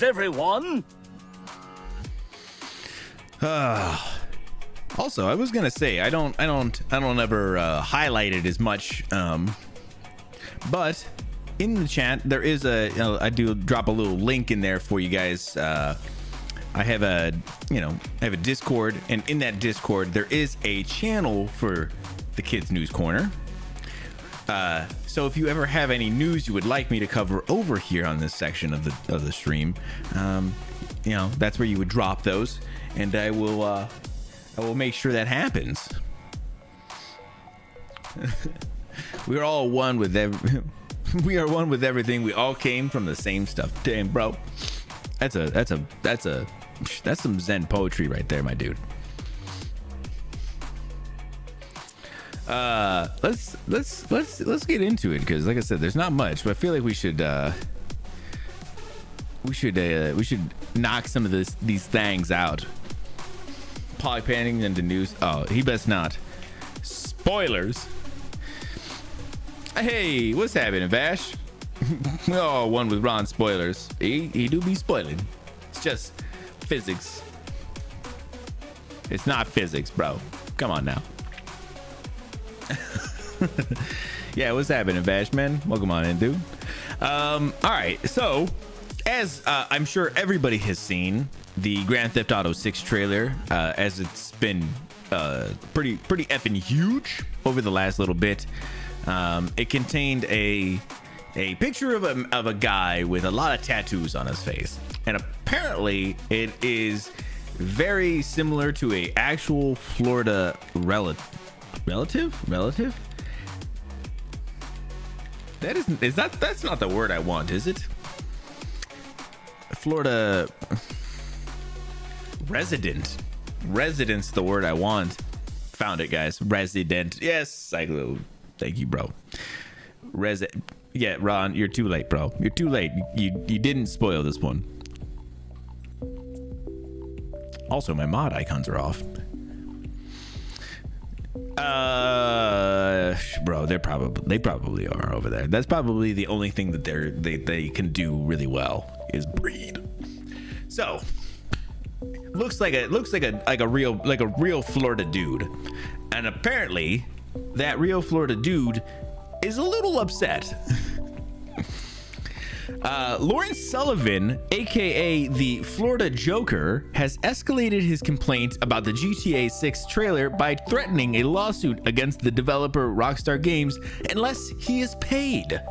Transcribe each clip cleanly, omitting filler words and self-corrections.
news, everyone. Also, I was gonna say I don't ever highlight it as much, but in the chat there is I do drop a little link in there for you guys. I have a Discord, and in that Discord there is a channel for the Kids News Corner. So if you ever have any news you would like me to cover over here on this section of the stream, that's where you would drop those, and I will make sure that happens. We are all one with we are one with everything. We all came from the same stuff. Damn, bro. That's some Zen poetry right there, my dude. Let's get into it, because like I said, there's not much, but I feel like we should knock some of these things out. Pog panning into news. Oh, he best not. Spoilers. Hey, what's happening, Vash? Oh, one with Ron spoilers. He do be spoiling. It's just physics. It's not physics, bro. Come on now. Yeah, what's happening, Vash, man? Welcome on in, dude. All right, so as I'm sure everybody has seen the Grand Theft Auto 6 trailer, as it's been pretty effing huge over the last little bit. It contained a picture of a guy with a lot of tattoos on his face, and apparently it is very similar to a actual Florida relative. That's not the word I want, is it? Florida resident's the word I want. Found it, guys. Resident. Yes, Cyclo. Thank you, bro. Yeah, Ron, you're too late, bro. You're too late. You didn't spoil this one. Also, my mod icons are off. Bro, they probably are over there. That's probably the only thing that they can do really well is breed. So, looks like a real Florida dude, and apparently that real Florida dude is a little upset. Lawrence Sullivan, aka the Florida Joker, has escalated his complaint about the GTA 6 trailer by threatening a lawsuit against the developer Rockstar Games unless he is paid.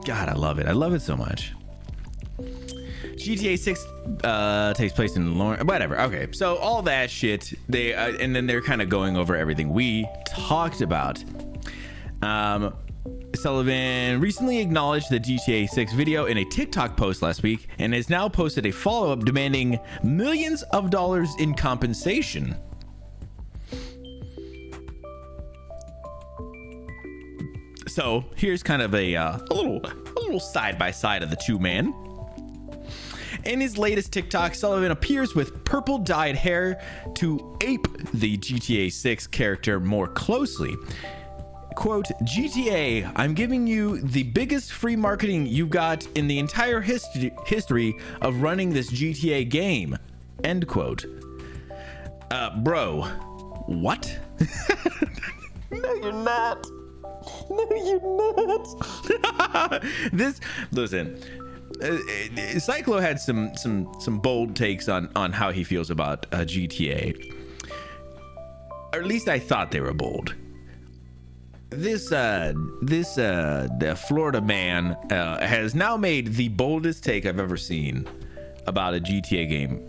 God, I love it. I love it so much. GTA 6 takes place in Lawrence. Whatever. Okay, so all that shit. And then they're kind of going over everything we talked about. Sullivan recently acknowledged the GTA 6 video in a TikTok post last week, and has now posted a follow-up demanding millions of dollars in compensation. So here's kind of a little side by side of the two men. In his latest TikTok, Sullivan appears with purple dyed hair to ape the GTA 6 character more closely. Quote, GTA, I'm giving you the biggest free marketing you got in the entire history of running this GTA game. End quote. Bro, what? No, you're not. No, you're not. Listen. Cyclo had some bold takes on how he feels about GTA, or at least I thought they were bold. This the Florida man has now made the boldest take I've ever seen about a GTA game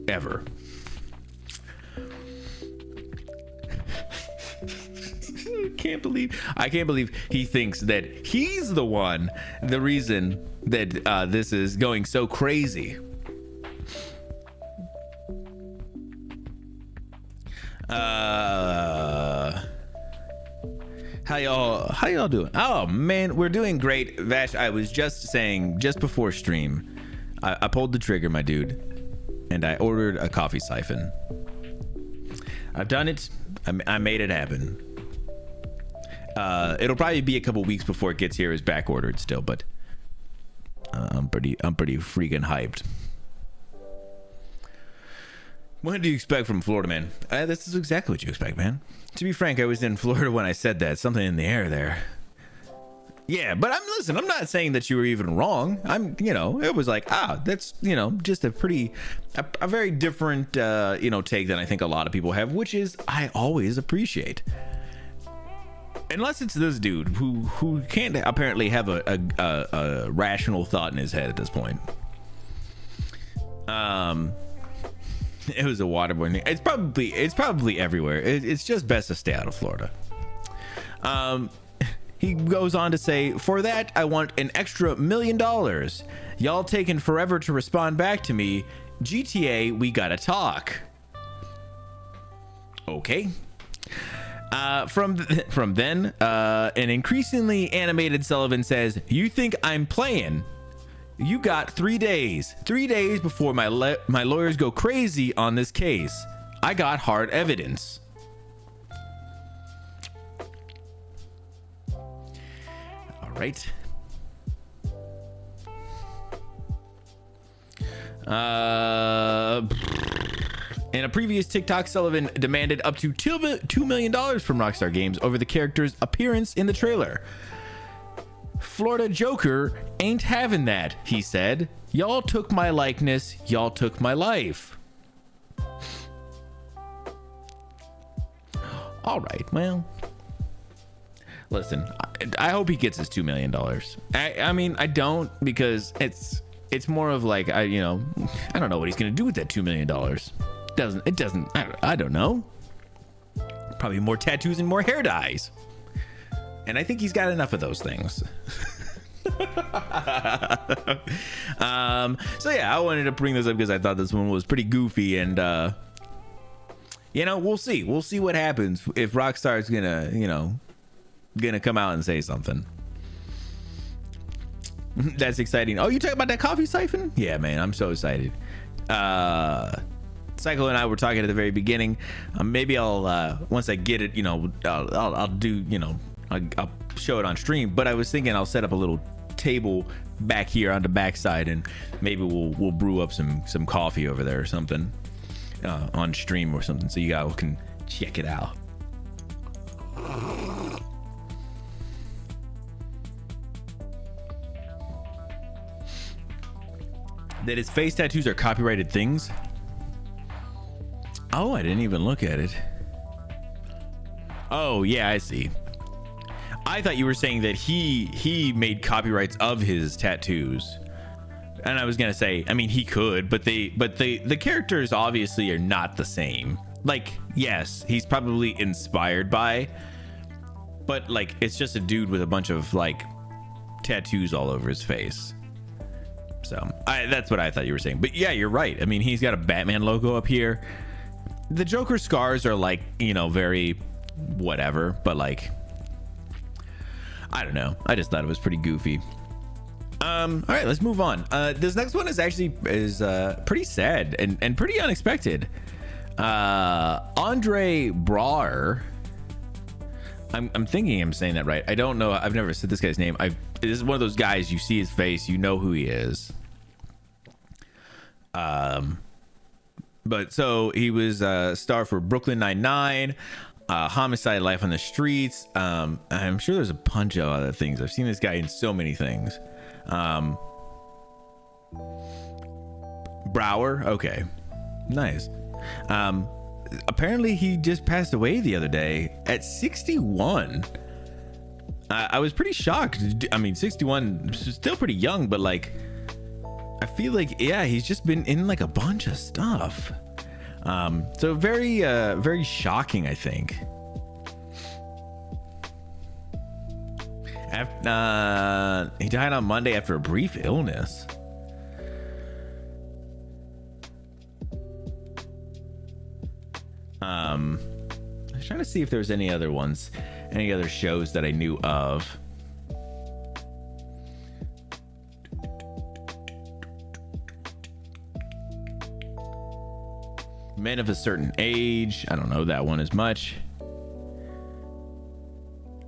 ever. I can't believe he thinks that he's the reason that this is going so crazy. How y'all doing? Oh man, we're doing great. Vash, I was just saying just before stream, I pulled the trigger, my dude, and I ordered a coffee siphon. I've done it. I made it happen. It'll probably be a couple weeks before it gets here. It's back ordered still, but I'm pretty freaking hyped. What do you expect from Florida, man? This is exactly what you expect, man. To be frank, I was in Florida when I said that. Something in the air there. Yeah, but I'm not saying that you were even wrong. It was like, that's, just a very different, take than I think a lot of people have, which is I always appreciate. Unless it's this dude who can't apparently have a rational thought in his head at this point. It was a waterborne thing. It's probably everywhere. It's just best to stay out of Florida. He goes on to say, for that, I want an extra $1 million. Y'all taking forever to respond back to me. GTA, we gotta talk. Okay. From then, an increasingly animated Sullivan says, you think I'm playing? You got 3 days. 3 days before my lawyers go crazy on this case. I got hard evidence. All right. In a previous TikTok, Sullivan demanded up to $2 million from Rockstar Games over the character's appearance in the trailer. Florida Joker ain't having that, he said. Y'all took my likeness, y'all took my life. All right, well, listen, I hope he gets his $2 million. I mean, I don't, because it's more of like, I don't know what he's gonna do with that $2 million. I don't know. Probably more tattoos and more hair dyes. And I think he's got enough of those things. So yeah, I wanted to bring this up because I thought this one was pretty goofy, and we'll see what happens if Rockstar's gonna come out and say something. That's exciting. Oh, you talking about that coffee siphon? Yeah, man, I'm so excited. Psycho and I were talking at the very beginning. Maybe I'll once I get it, I'll do, I'll show it on stream. But I was thinking I'll set up a little table back here on the backside, and maybe we'll brew up some coffee over there or something on stream or something, so you guys can check it out. That his face tattoos are copyrighted things. Oh, I didn't even look at it. Oh, yeah, I see. I thought you were saying that he made copyrights of his tattoos. And I was going to say, I mean, he could, but the characters obviously are not the same. Like, yes, he's probably inspired by, but like, it's just a dude with a bunch of like tattoos all over his face. So that's what I thought you were saying. But yeah, you're right. I mean, he's got a Batman logo up here. The Joker scars are like, very whatever, but like, I don't know. I just thought it was pretty goofy. All right, let's move on. This next one is pretty sad and pretty unexpected. Andre Braugher. I'm thinking I'm saying that right. I don't know. I've never said this guy's name. This is one of those guys, you see his face, you know who he is. But so he was a star for Brooklyn Nine-Nine, Homicide: Life on the Streets. I'm sure there's a bunch of other things. I've seen this guy in so many things. Brower, okay, nice. Apparently he just passed away the other day at 61. I was pretty shocked. I mean, 61, still pretty young, but like, I feel like, yeah, he's just been in like a bunch of stuff. So very, very shocking, I think. He died on Monday after a brief illness. I was trying to see if there's any other ones, any other shows that I knew of. Men of a Certain Age. I don't know that one as much.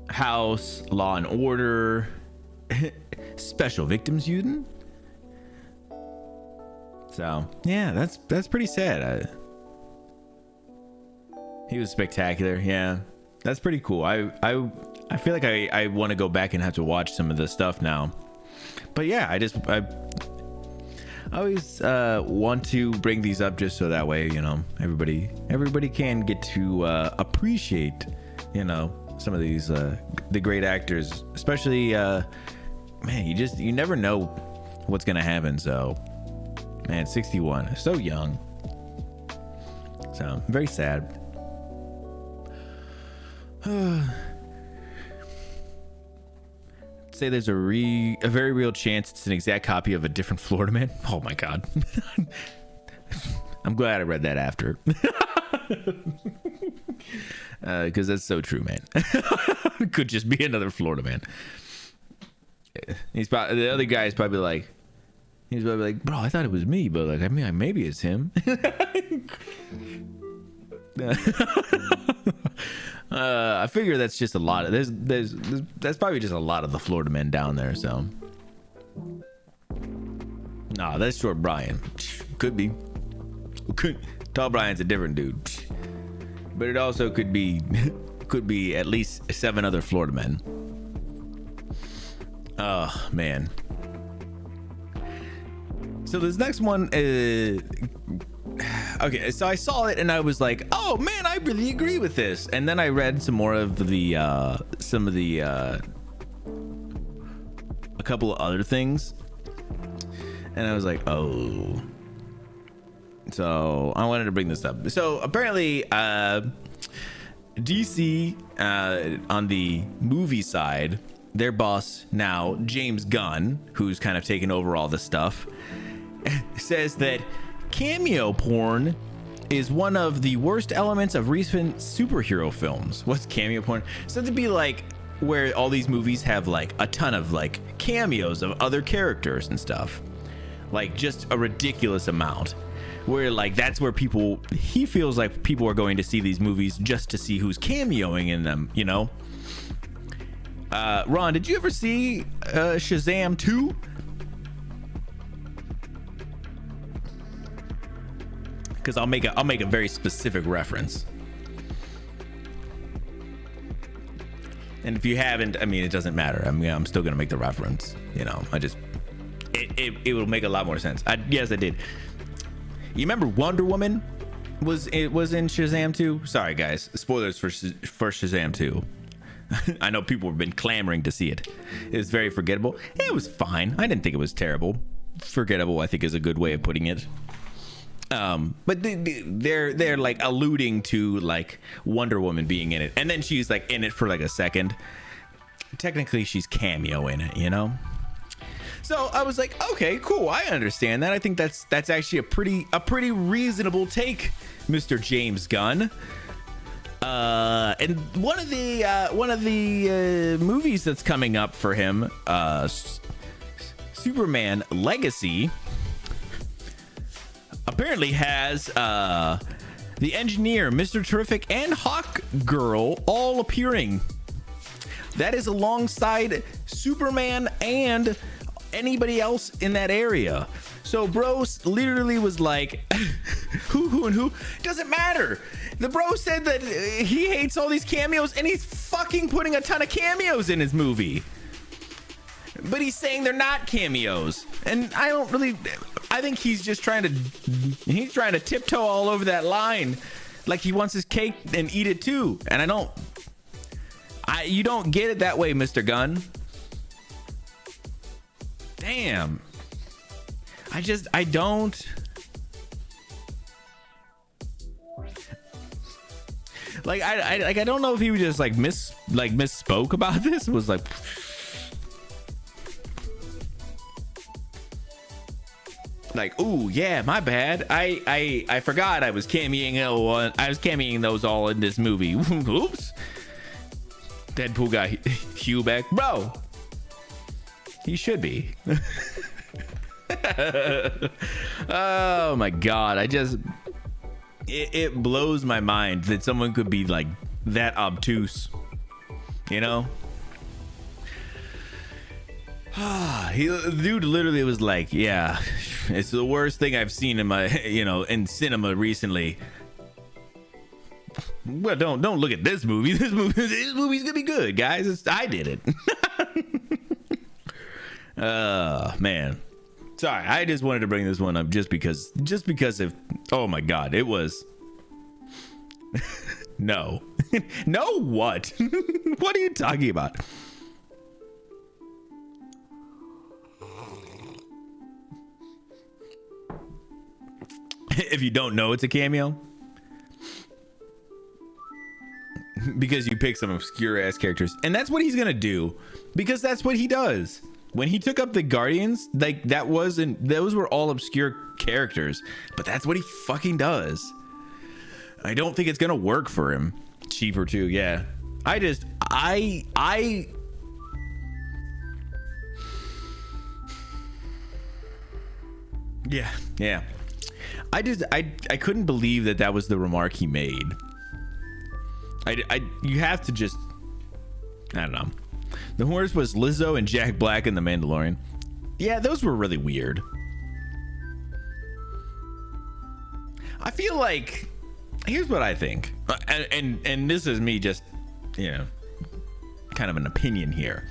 House, Law and Order, Special Victims Unit. So yeah, that's pretty sad. He was spectacular. Yeah, that's pretty cool. I feel like I want to go back and have to watch some of the stuff now. But yeah, I always want to bring these up just so that way, you know, everybody can get to appreciate, you know, some of these the great actors, especially man, you never know what's gonna happen. So man, 61, so young, so very sad. Say there's a very real chance it's an exact copy of a different Florida Man. Oh my god. I'm glad I read that after. Because that's so true, man. Could just be another Florida Man. The other guy is probably like, bro, I thought it was me, but like, I mean, maybe it's him. I figure that's just a lot of that's probably just a lot of the Florida men down there. So nah, that's Short Brian. Could be. Tall Brian's a different dude, but it also could be at least 7 other Florida men. Oh man. So this next one okay, so I saw it and I was like, oh man, I really agree with this. And then I read some more of the a couple of other things, and I was like, oh. So I wanted to bring this up. So apparently DC on the movie side, their boss now, James Gunn, who's kind of taken over all this stuff, says that cameo porn is one of the worst elements of recent superhero films. What's cameo porn? So to be like where all these movies have like a ton of like cameos of other characters and stuff, like just a ridiculous amount, where like that's where he feels like people are going to see these movies just to see who's cameoing in them, you know. Ron, did you ever see Shazam 2? Because I'll make a very specific reference. And if you haven't, I mean, it doesn't matter. I mean, I'm still gonna make the reference. You know, it will make a lot more sense. Yes, I did. You remember Wonder Woman was in Shazam 2? Sorry guys, spoilers for Shazam 2. I know people have been clamoring to see it. It was very forgettable. It was fine. I didn't think it was terrible. Forgettable, I think, is a good way of putting it. But they're like alluding to like Wonder Woman being in it, and then she's like in it for like a second. Technically, she's cameo in it, you know. So I was like, okay, cool. I understand that. I think that's actually a pretty reasonable take, Mr. James Gunn. And one of the movies that's coming up for him, Superman Legacy, apparently has the Engineer, Mr. Terrific, and Hawk Girl all appearing. That is alongside Superman and anybody else in that area. So bro literally was like, who doesn't matter. The bro said that he hates all these cameos, and he's fucking putting a ton of cameos in his movie, but he's saying they're not cameos. And I think he's just trying to tiptoe all over that line, like he wants his cake and eat it too. And you don't get it that way, Mr. Gunn. Damn. I don't. Like I don't know if he was just like misspoke about this. It was like, ooh, yeah, my bad. I forgot I was cameoing those all in this movie. Oops. Deadpool got Hugh back, bro. He should be. Oh my god, it blows my mind that someone could be like that obtuse you know. The dude literally was like, yeah, it's the worst thing I've seen in my, in cinema recently. Well, don't look at this movie. This movie's gonna be good, guys. I did it. Man. Sorry, I just wanted to bring this one up just because of, oh my god, it was no. No, what? What are you talking about? If you don't know it's a cameo, because you pick some obscure ass characters, and that's what he's gonna do, because that's what he does. When he took up the Guardians, like those were all obscure characters, but that's what he fucking does. I don't think it's gonna work for him. Cheaper too, yeah. Yeah. I couldn't believe that was the remark he made. You have to just, I don't know. The horse was Lizzo and Jack Black in The Mandalorian. Yeah, those were really weird. I feel like, here's what I think, and this is me just, kind of an opinion here.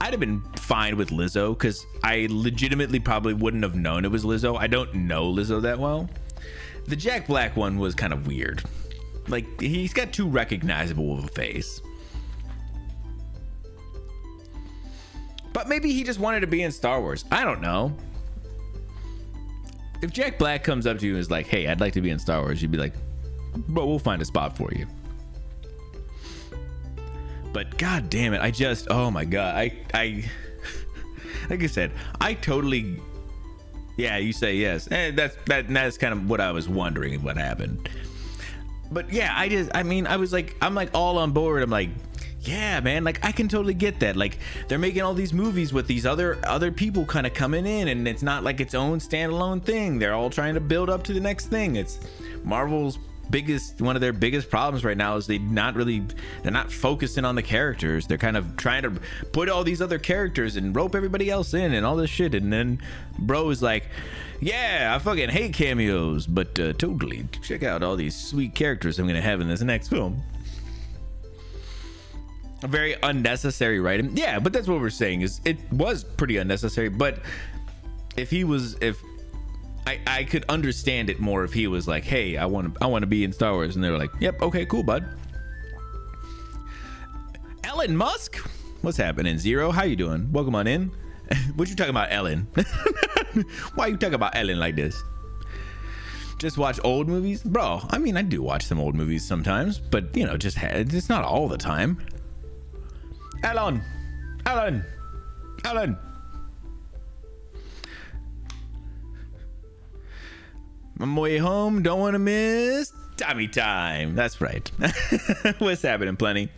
I'd have been fine with Lizzo because I legitimately probably wouldn't have known it was Lizzo. I don't know Lizzo that well. The Jack Black one was kind of weird. Like, he's got too recognizable of a face. But maybe he just wanted to be in Star Wars. I don't know. If Jack Black comes up to you and is like, hey, I'd like to be in Star Wars, you'd be like, bro, we'll find a spot for you. But god damn it, oh my god, I like I said, I totally, yeah, you say yes, and that's kind of what I was wondering what happened. But yeah, I'm like all on board. I'm like, yeah, man, like I can totally get that. Like, they're making all these movies with these other people kind of coming in, and it's not like its own standalone thing. They're all trying to build up to the next thing. It's Marvel's one of their biggest problems right now is they're not focusing on the characters. They're kind of trying to put all these other characters and rope everybody else in and all this shit, and then bro is like, yeah, I fucking hate cameos, but totally check out all these sweet characters I'm gonna have in this next film. A very unnecessary writing. Yeah, but that's what we're saying, is it was pretty unnecessary. But if I could understand it more if he was like, hey, I want to be in Star Wars, and they were like, yep, okay, cool, bud. Elon Musk, what's happening? Zero, how you doing? Welcome on in. What you talking about, Ellen? Why you talking about Ellen like this? Just watch old movies, bro? I mean, I do watch some old movies sometimes, but it's not all the time. Ellen. On my way home, don't want to miss Tommy time. That's right. What's happening, Plenty?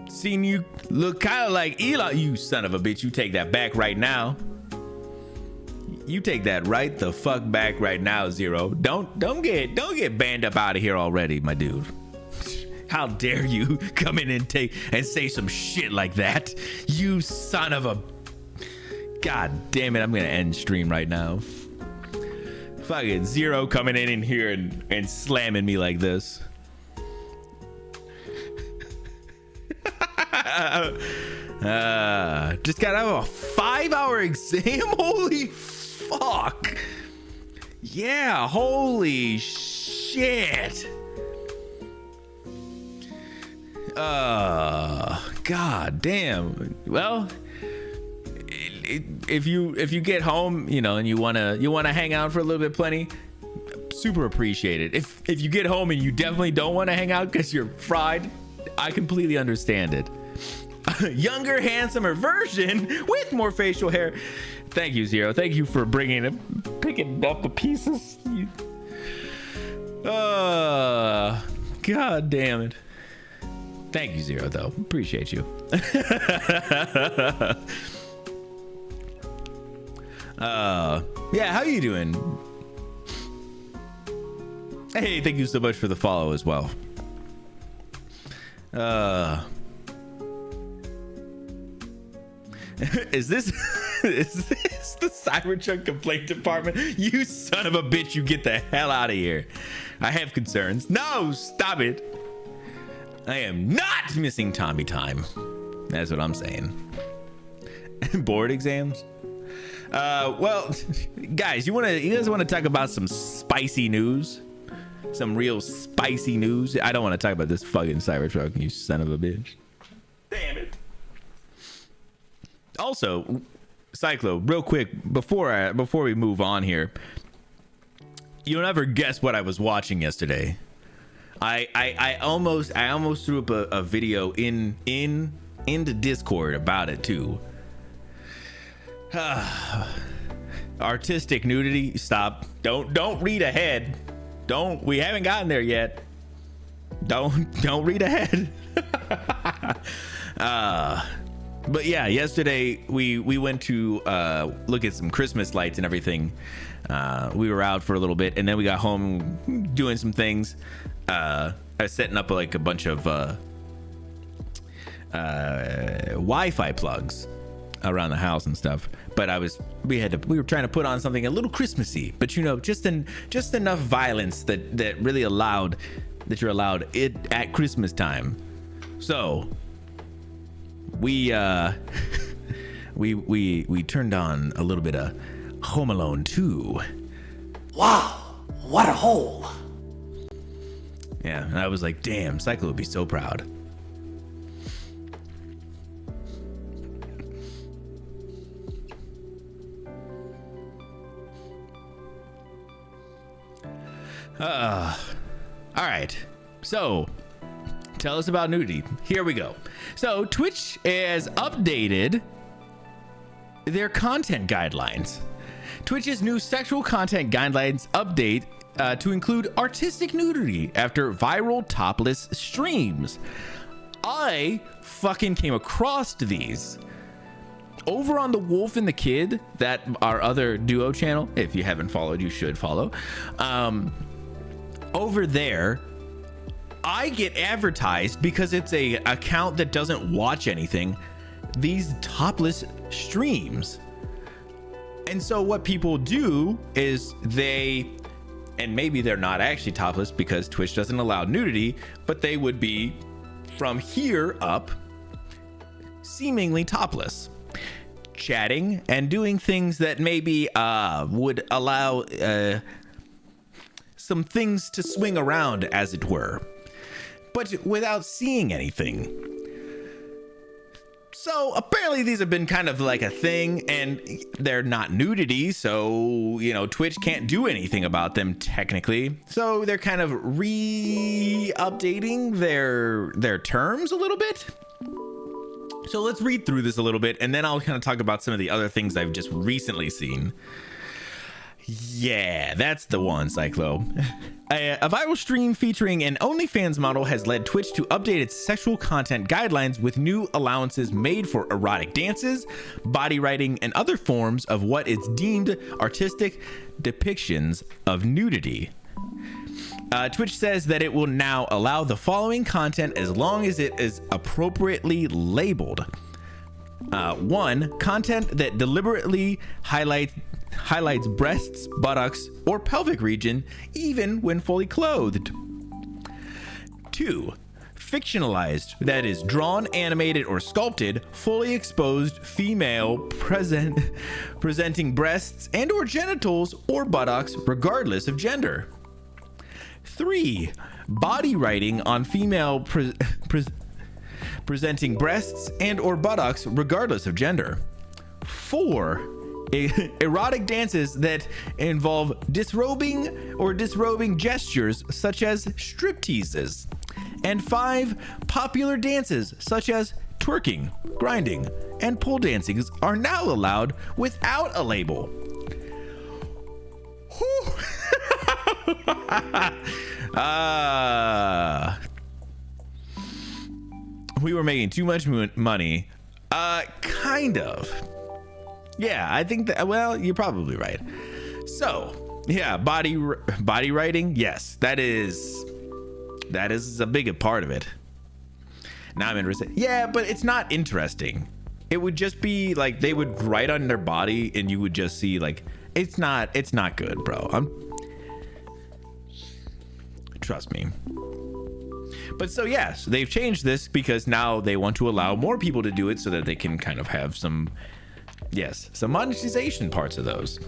Seen you look kind of like Elon. You son of a bitch. You take that back right now. You take that right the fuck back right now, Zero. Don't get banned up out of here already, my dude. How dare you come in and say some shit like that? You son of a... God damn it, I'm gonna end stream right now. Fucking Zero coming in here and slamming me like this. Just got out of a 5-hour exam? Holy fuck. Yeah, holy shit. God damn. Well, if you get home, and you wanna hang out for a little bit, Plenty, super appreciate it. If you get home and you definitely don't want to hang out because you're fried, I completely understand it. Younger, handsomer version with more facial hair. Thank you, Zero. Thank you for picking up the pieces. God damn it. Thank you, Zero, though. Appreciate you. Yeah, how you doing? Hey, thank you so much for the follow as well. Is this the Cybertruck complaint department? You son of a bitch, you get the hell out of here. I have concerns. No, stop it. I am not missing Tommy time. That's what I'm saying. Board exams? Well, guys, you guys want to talk about some spicy news? Some real spicy news? I don't want to talk about this fucking Cybertruck, you son of a bitch. Damn it. Also, Cyclo, real quick, before we move on here, you'll never guess what I was watching yesterday. I almost threw up a video into Discord about it too. Artistic nudity. Stop. Don't read ahead. We haven't gotten there yet. Don't read ahead. But yeah, yesterday we went to look at some Christmas lights and everything. We were out for a little bit, and then we got home doing some things. I was setting up like a bunch of Wi-Fi plugs around the house and stuff. But we were trying to put on something a little Christmassy, but just enough violence that really you're allowed it at Christmas time. So we turned on a little bit of Home Alone 2. Wow, what a hole. Yeah, and I was like, damn, Cyclo would be so proud. All right, so tell us about nudity. Here we go. So Twitch has updated their content guidelines. Twitch's new sexual content guidelines update to include artistic nudity after viral topless streams. I fucking came across these over on the Wolf and the Kid, that our other duo channel. If you haven't followed, you should follow. Over there, I get advertised, because it's a account that doesn't watch anything, these topless streams. And so what people do is and maybe they're not actually topless because Twitch doesn't allow nudity, but they would be from here up seemingly topless, chatting and doing things that maybe would allow some things to swing around, as it were, but without seeing anything. So apparently these have been kind of like a thing, and they're not nudity, so Twitch can't do anything about them technically. So they're kind of updating their terms a little bit. So let's read through this a little bit, and then I'll kind of talk about some of the other things I've just recently seen. Yeah, that's the one, Cyclo. A viral stream featuring an OnlyFans model has led Twitch to update its sexual content guidelines with new allowances made for erotic dances, body writing, and other forms of what is deemed artistic depictions of nudity. Twitch says that it will now allow the following content as long as it is appropriately labeled. 1. Content that deliberately highlights breasts, buttocks, or pelvic region, even when fully clothed. 2. Fictionalized, that is, drawn, animated, or sculpted, fully exposed female presenting breasts and or genitals or buttocks, regardless of gender. 3. Body writing on female presenting breasts and or buttocks, regardless of gender. 4. Erotic dances that involve disrobing gestures, such as stripteases. And 5. Popular dances such as twerking, grinding, and pole dancing are now allowed without a label. We were making too much money. Kind of. Yeah, I think that, well, you're probably right. So, Yeah, body writing. Yes, that is a big part of it. Now I'm interested. Yeah, but it's not interesting. It would just be like they would write on their body and you would just see like it's not good, bro. Trust me. But so yes, they've changed this because now they want to allow more people to do it so that they can kind of have some monetization parts of those.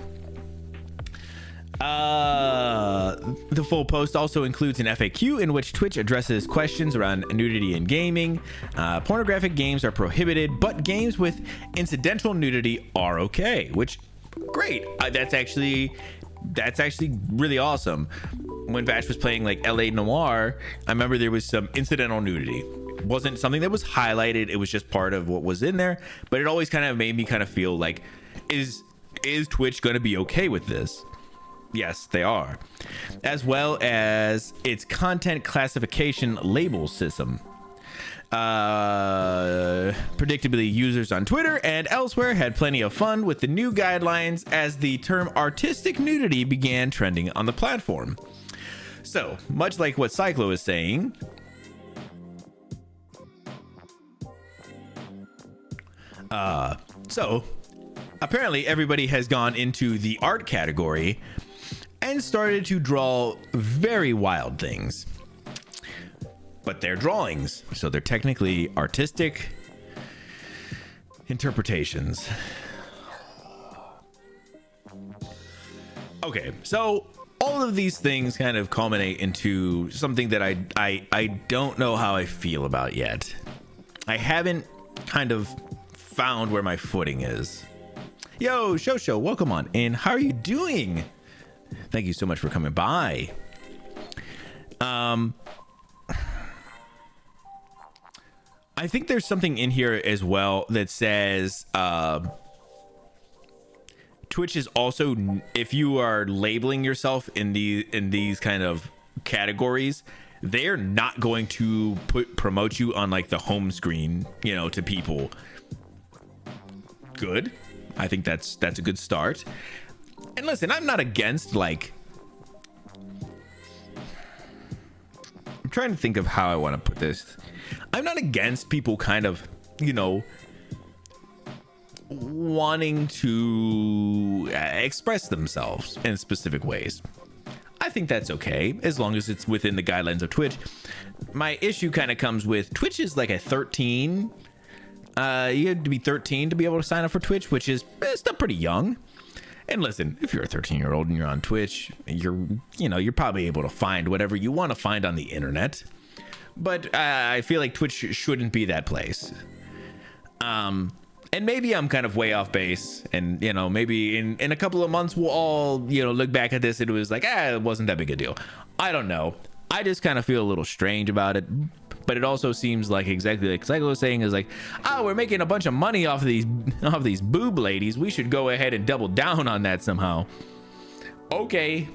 The full post also includes an FAQ in which Twitch addresses questions around nudity in gaming. Pornographic games are prohibited, but games with incidental nudity are okay, which great. That's actually really awesome. When Vash was playing like LA Noire, I remember there was some incidental nudity. It wasn't something that was highlighted, it was just part of what was in there, but it always kind of made me kind of feel like is Twitch going to be okay with this? Yes, they are. As well as its content classification label system. Predictably, users on Twitter and elsewhere had plenty of fun with the new guidelines as the term artistic nudity began trending on the platform. So, much like what Cyclo is saying, so apparently everybody has gone into the art category and started to draw very wild things. But they're drawings, so they're technically artistic interpretations. Okay, so all of these things kind of culminate into something that I don't know how I feel about yet. I haven't kind of found where my footing is. Yo, Shosho, welcome on in. How are you doing? Thank you so much for coming by. I think there's something in here as well that says Twitch is also, if you are labeling yourself in these kind of categories, they're not going to promote you on like the home screen, to people. Good. I think that's a good start. And listen, I'm not against like, I'm trying to think of how I want to put this. I'm not against people kind of, wanting to express themselves in specific ways. I think that's okay as long as it's within the guidelines of Twitch. My issue kind of comes with Twitch is like a 13. You have to be 13 to be able to sign up for Twitch, which is still pretty young. And listen, if you're a 13-year-old and you're on Twitch, you're probably able to find whatever you want to find on the internet. But I feel like Twitch shouldn't be that place. And maybe I'm kind of way off base, and maybe in a couple of months we'll all look back at this and it was like, it wasn't that big a deal. I don't know. I just kind of feel a little strange about it. But it also seems like exactly like Cyclo was saying is like, we're making a bunch of money off of these boob ladies. We should go ahead and double down on that somehow. Okay.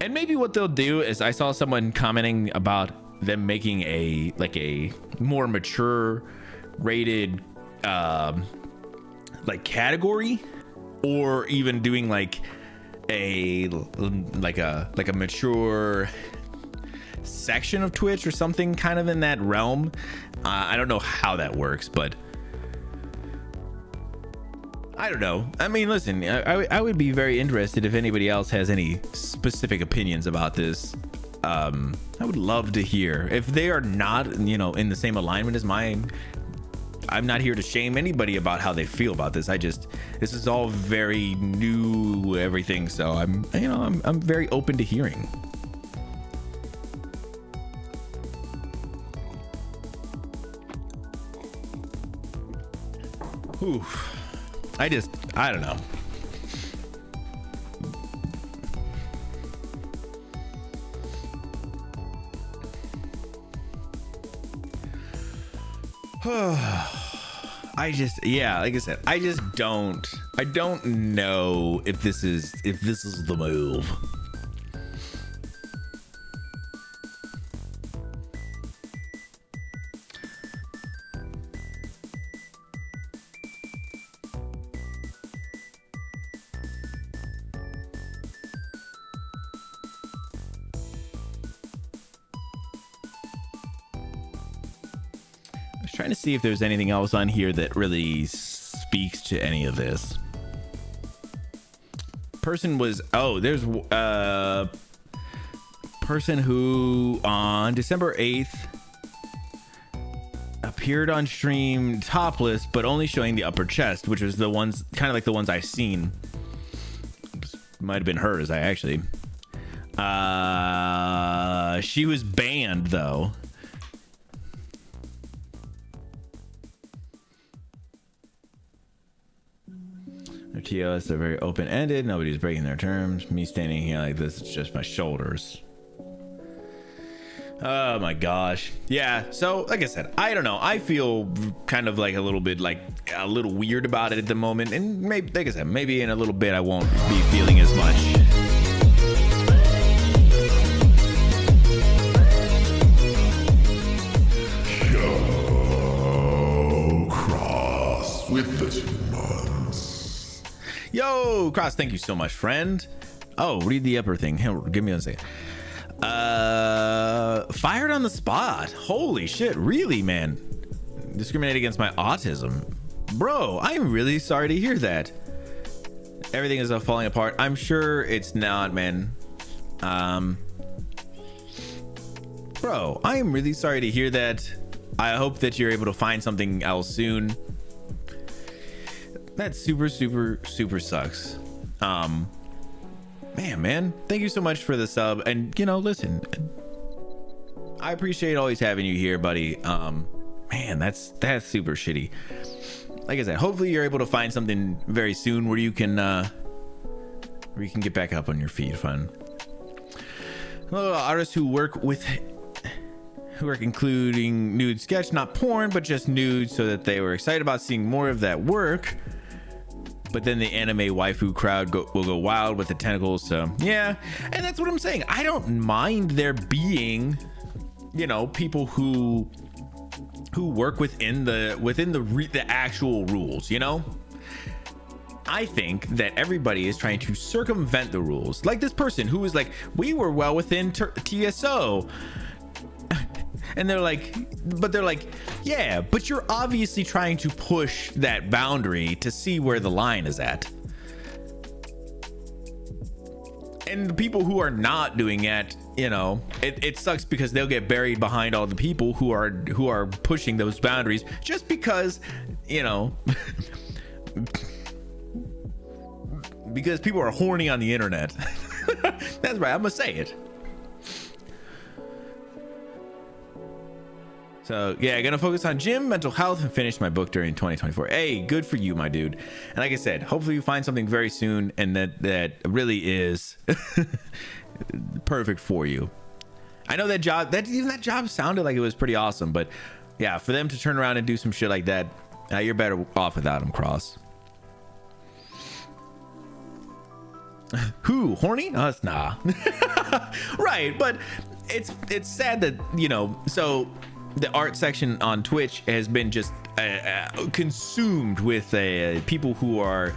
And maybe what they'll do is, I saw someone commenting about them making a more mature rated like category, or even doing like a mature section of Twitch or something kind of in that realm. I don't know how that works, but I don't know. I mean, listen, I would be very interested if anybody else has any specific opinions about this. I would love to hear. If they are not, in the same alignment as mine, I'm not here to shame anybody about how they feel about this. This is all very new, everything. So I'm very open to hearing. Oof. I don't know. Like I said, I don't know if this is the move. Trying to see if there's anything else on here that really speaks to any of this. Person was there's person who on December 8th appeared on stream topless but only showing the upper chest, which was the ones kind of like the ones I've seen. Might have been hers. She was banned though. Their TOS are very open-ended. Nobody's breaking their terms. Me standing here like this, it's just my shoulders. Oh my gosh. Yeah, so like I said, I don't know. I feel kind of like a little weird about it at the moment. And maybe, like I said, maybe in a little bit I won't be feeling as much. Yo, Cross with the 2 months. Yo, Cross, thank you so much, friend. Oh, read the upper thing. Give me a second. Fired on the spot. Holy shit, really, man? Discriminate against my autism. Bro, I'm really sorry to hear that. Everything is falling apart. I'm sure it's not, man. Bro, I am really sorry to hear that. I hope that you're able to find something else soon. That super sucks. Man, thank you so much for the sub. And listen, I appreciate always having you here, buddy. Man, that's super shitty. Like I said, hopefully you're able to find something very soon where you can get back up on your feet, fun. Hello, artists who work including nude sketch, not porn, but just nude, so that they were excited about seeing more of that work. But then the anime waifu crowd will go wild with the tentacles. So yeah, and that's what I'm saying. I don't mind there being, people who work within the actual rules. I think that everybody is trying to circumvent the rules. Like this person who was like, we were well within TSO. And they're like, yeah, but you're obviously trying to push that boundary to see where the line is at. And the people who are not doing it, it sucks because they'll get buried behind all the people who are pushing those boundaries just because, because people are horny on the internet. That's right, I'm gonna say it. So yeah, gonna focus on gym, mental health, and finish my book during 2024. Hey, good for you, my dude. And like I said, hopefully you find something very soon, and that really is perfect for you. I know that job sounded like it was pretty awesome, but yeah, for them to turn around and do some shit like that, you're better off without them, Cross. Who? Horny? Us? Nah. Right, but it's sad that so. The art section on Twitch has been just consumed with people who are,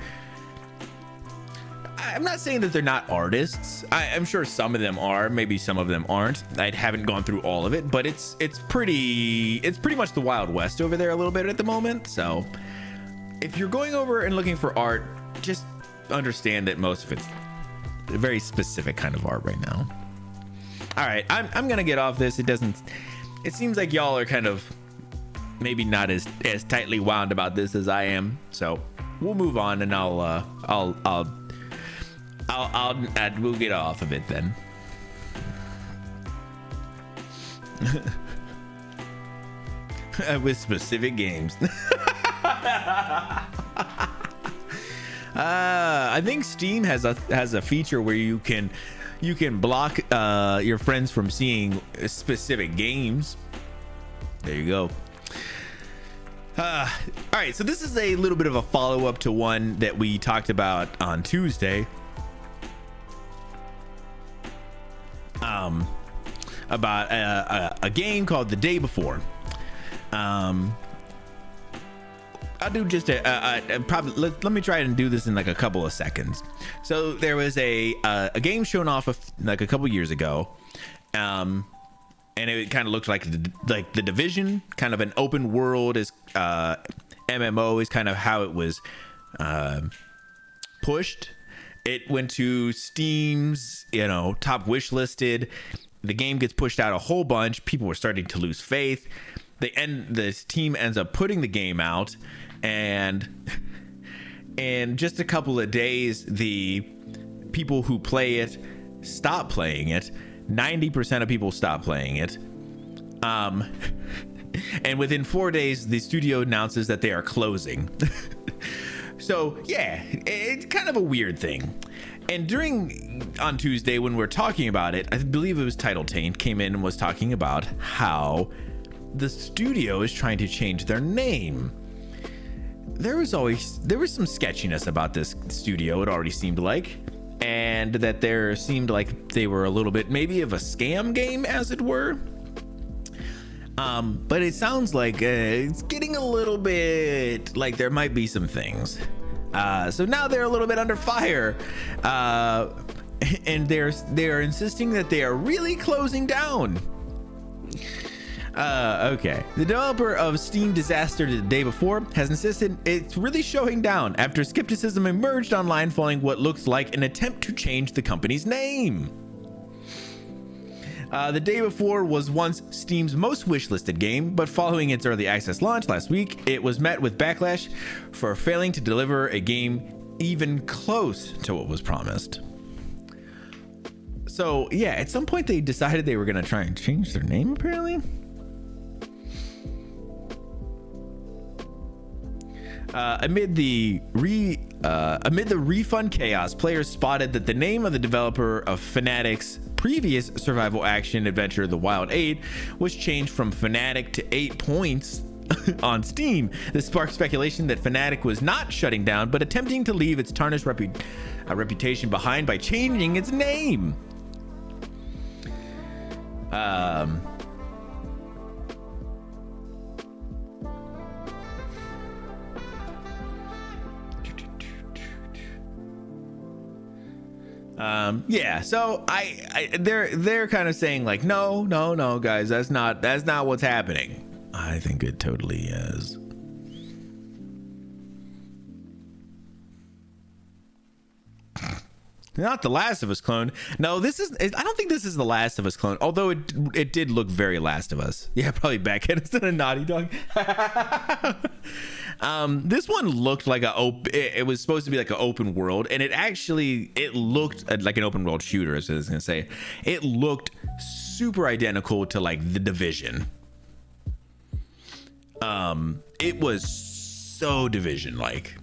I'm not saying that they're not artists. I'm sure some of them are, maybe some of them aren't. I haven't gone through all of it, but it's pretty much the Wild West over there a little bit at the moment. So if you're going over and looking for art, just understand that most of it's a very specific kind of art right now. All right, I'm gonna get off this. It seems like y'all are kind of maybe not as tightly wound about this as I am. So we'll move on, and we'll get off of it then. With specific games. I think Steam has a feature where you can block your friends from seeing specific games. There you go. All right, so this is a little bit of a follow-up to one that we talked about on Tuesday. About a game called The Day Before. I'll do just probably let me try and do this in like a couple of seconds. So there was a game shown off like a couple years ago, and it kind of looked like The Division, kind of an open world is MMO is kind of how it was pushed. It went to Steam's, top wish listed. The game gets pushed out a whole bunch. People were starting to lose faith. This team ends up putting the game out, and in just a couple of days, the people who play it stop playing it. 90% of people stop playing it. And within 4 days, the studio announces that they are closing. So yeah, it's kind of a weird thing. And on Tuesday, when we're talking about it, I believe it was Title Taint came in and was talking about how the studio is trying to change their name. There was some sketchiness about this studio, it already seemed like, and that there seemed like they were a little bit maybe of a scam game, as it were. But it sounds like it's getting a little bit like there might be some things. So now they're a little bit under fire, and they're insisting that they are really closing down. Okay. The developer of Steam Disaster the Day Before has insisted it's really showing down after skepticism emerged online following what looks like an attempt to change the company's name. The Day Before was once Steam's most wishlisted game, but following its early access launch last week, it was met with backlash for failing to deliver a game even close to what was promised. So yeah, at some point they decided they were going to try and change their name, apparently. Amid the refund chaos, players spotted that the name of the developer of Fnatic's previous survival action adventure, The Wild 8, was changed from Fnatic to 8 Points on Steam. This sparked speculation that Fnatic was not shutting down, but attempting to leave its tarnished reputation behind by changing its name. Yeah, so they're kind of saying like, no, guys, that's not what's happening. I think it totally is. Not the Last of Us clone. No, I don't think this is the Last of Us clone, although it did look very Last of Us. Yeah, probably Backhead instead of Naughty Dog. This one looked like it was supposed to be like an open world, and it looked like an open world shooter, as I was gonna say. It looked super identical to like The Division. It was so Division like.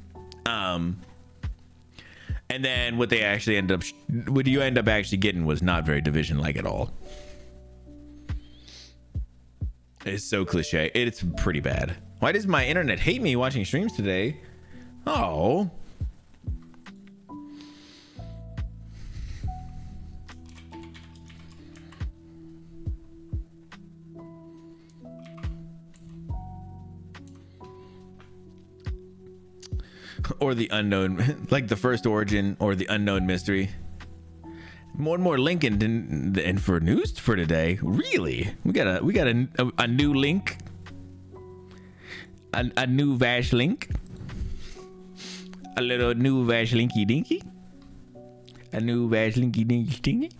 And then what you end up actually getting was not very Division like at all. It's so cliche. It's pretty bad. Why does my internet hate me watching streams today? Oh. Or the unknown, like the first origin or the unknown mystery. More and more Lincoln and for news for today. Really? We got a new link. A new Vash link. A little new Vash linky dinky. A new Vash linky dinky dinky.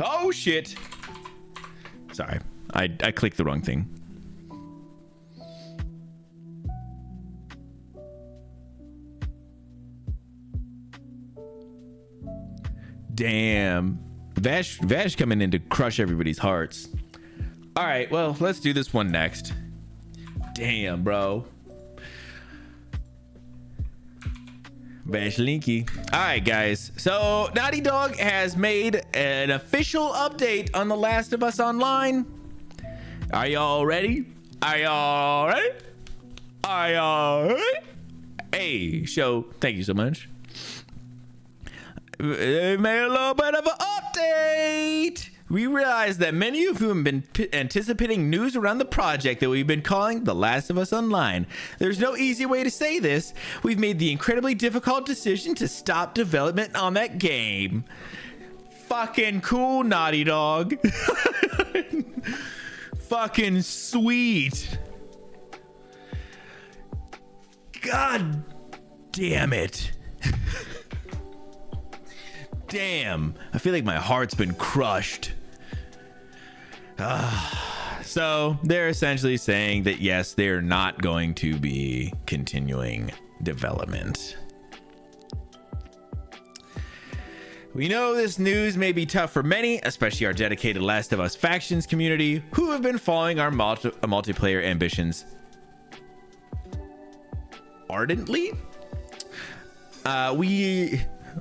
Oh shit. Sorry. I clicked the wrong thing. Damn. Vash coming in to crush everybody's hearts. All right, well, let's do this one next. Damn, bro. Vash Linky. All right, guys. So Naughty Dog has made an official update on The Last of Us Online. Are y'all ready? Hey, show. Thank you so much. They made a little bit of an update. We realized that many of you have been anticipating news around the project that we've been calling The Last of Us Online. There's no easy way to say this. We've made the incredibly difficult decision to stop development on that game. fucking cool, Naughty Dog. Fucking sweet. God damn it. Damn. I feel like my heart's been crushed. So they're essentially saying that yes, they're not going to be continuing development. We know this news may be tough for many, especially our dedicated Last of Us factions community who have been following our multiplayer ambitions ardently.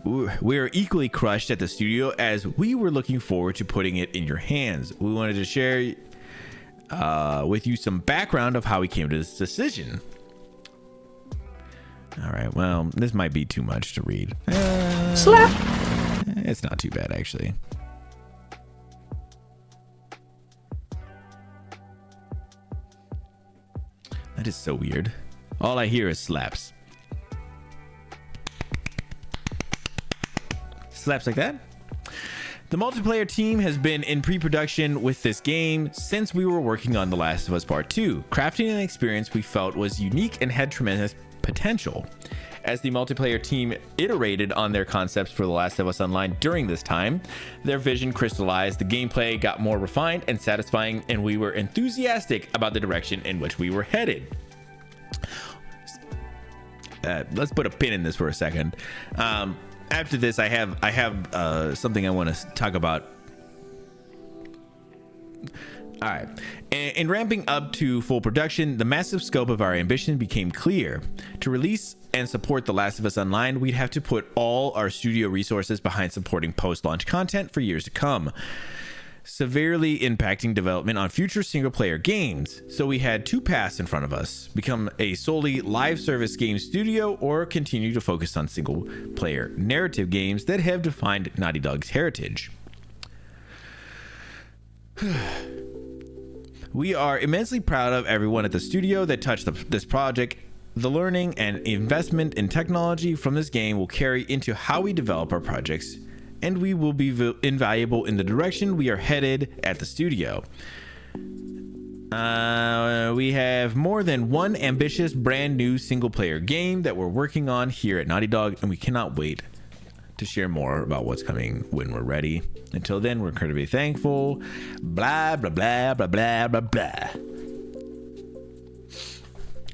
We're equally crushed at the studio as we were looking forward to putting it in your hands. We wanted to share with you some background of how we came to this decision. All right, well, this might be too much to read. Slap! It's not too bad, actually. That is so weird. All I hear is slaps. Slaps like that. The multiplayer team has been in pre-production with this game since we were working on The Last of Us Part 2, crafting an experience we felt was unique and had tremendous potential. As the multiplayer team iterated on their concepts for The Last of Us Online during this time, their vision crystallized, the gameplay got more refined and satisfying, and we were enthusiastic about the direction in which we were headed. Let's put a pin in this for a second. After this, I have something I want to talk about. All right. In ramping up to full production, the massive scope of our ambition became clear. To release and support The Last of Us Online, we'd have to put all our studio resources behind supporting post-launch content for years to come, severely impacting development on future single-player games. So we had two paths in front of us: become a solely live service game studio or continue to focus on single-player narrative games that have defined Naughty Dog's heritage. We are immensely proud of everyone at the studio that touched this project. The learning and investment in technology from this game will carry into how we develop our projects, and we will be invaluable in the direction we are headed at the studio. We have more than one ambitious brand new single player game that we're working on here at Naughty Dog, and we cannot wait to share more about what's coming when we're ready. Until then, we're incredibly thankful. Blah, blah, blah, blah, blah, blah, blah.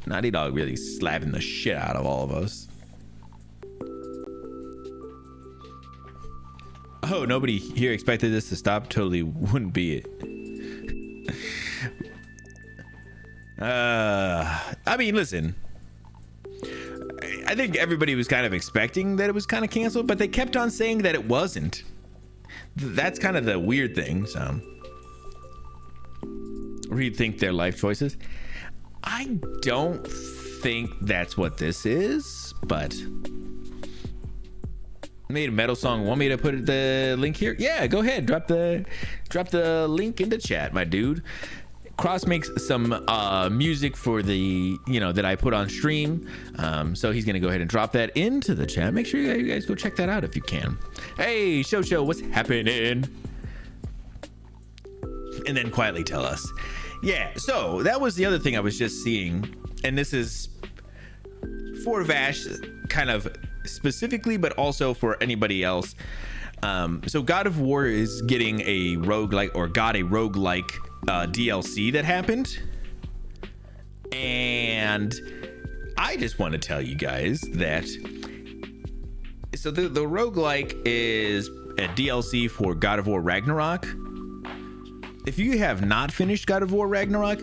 Naughty Dog really slapping the shit out of all of us. Oh, nobody here expected this to stop. Totally wouldn't be it. I mean, listen. I think everybody was kind of expecting that it was kind of canceled, but they kept on saying that it wasn't. That's kind of the weird thing. So, rethink their life choices. I don't think that's what this is, but made a metal song. Want me to put the link here? Yeah, go ahead. Drop the link in the chat, my dude. Cross makes some music for the, that I put on stream. So he's gonna go ahead and drop that into the chat. Make sure you guys go check that out if you can. Hey, Show, what's happening? And then quietly tell us. Yeah, so that was the other thing I was just seeing, and this is for Vash kind of specifically, but also for anybody else. So God of War is getting a roguelike, or got a roguelike DLC that happened, and I just want to tell you guys that so the roguelike is a DLC for God of War Ragnarok. If you have not finished God of War Ragnarok,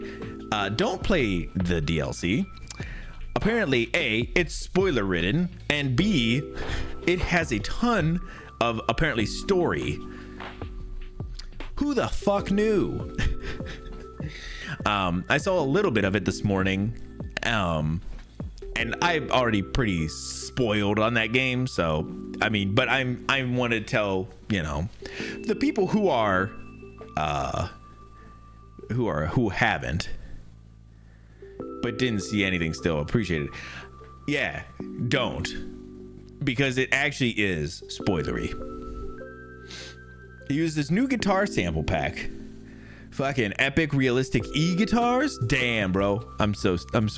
don't play the DLC. Apparently, A, it's spoiler ridden, and B, it has a ton of apparently story. Who the fuck knew? I saw a little bit of it this morning, and I'm already pretty spoiled on that game. So I mean, but I want to tell the people who haven't but didn't see anything, still appreciate it. Yeah, don't, because it actually is spoilery. He used this new guitar sample pack. Fucking epic realistic guitars. Damn, bro. I'm so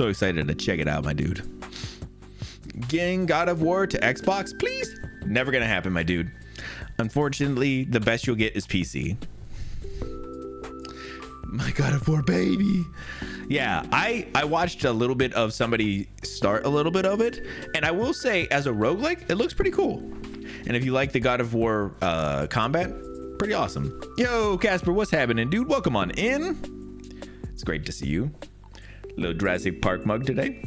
excited to check it out, my dude. Getting God of War to Xbox, please? Never gonna happen, my dude. Unfortunately, the best you'll get is PC. My God of War, baby. Yeah, I watched a little bit of somebody start a little bit of it, and I will say, as a roguelike, it looks pretty cool. And if you like the God of War combat, pretty awesome. Yo, Casper, what's happening, dude? Welcome on in. It's great to see you. Little Jurassic Park mug today.